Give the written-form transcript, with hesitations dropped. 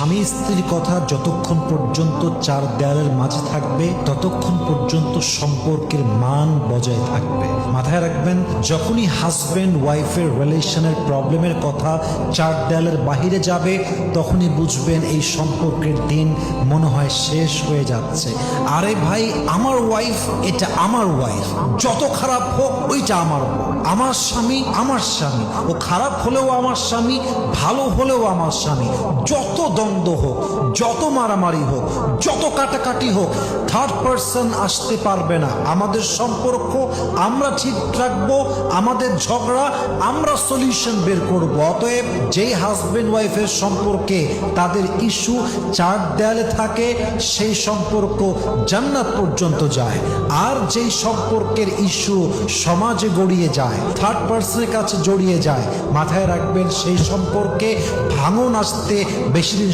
স্বামী স্ত্রীর কথা যতক্ষণ পর্যন্ত চার দেয়ালের মাঝে থাকবে ততক্ষণ পর্যন্ত সম্পর্কের মান বজায় থাকবে। মাথায় রাখবেন, যখনই হাজব্যান্ড ওয়াইফের রিলেশনের প্রবলেমের কথা চার দেয়ালের বাহিরে যাবে তখনই বুঝবেন এই সম্পর্কের দিন মনে হয় শেষ হয়ে যাচ্ছে। আরে ভাই, আমার ওয়াইফ এটা আমার ওয়াইফ, যত খারাপ হোক ওইটা আমার হোক, আমার স্বামী আমার স্বামী, ও খারাপ হলেও আমার স্বামী, ভালো হলেও আমার স্বামী। যত দ্বন্দ্ব হোক, যত মারামারি হোক, যত কাটাকাটি হোক, থার্ড পারসন আসতে পারবে না। আমাদের সম্পর্ক আমরা ঠিক রাখবো, আমাদের ঝগড়া আমরা সলিউশন বের করব। অতএব যেই হাজবেন্ড ওয়াইফের সম্পর্কে তাদের ইস্যু চার দেয়ালে থাকে সেই সম্পর্ক জান্নাত পর্যন্ত যায়। আর যেই সম্পর্কের ইস্যু সমাজে গড়িয়ে যায়, থার্ড পার্সনের কাছে জড়িয়ে যায়, মাথায় রাখবেন সেই সম্পর্কে ভাঙন আসতে বেশি দিন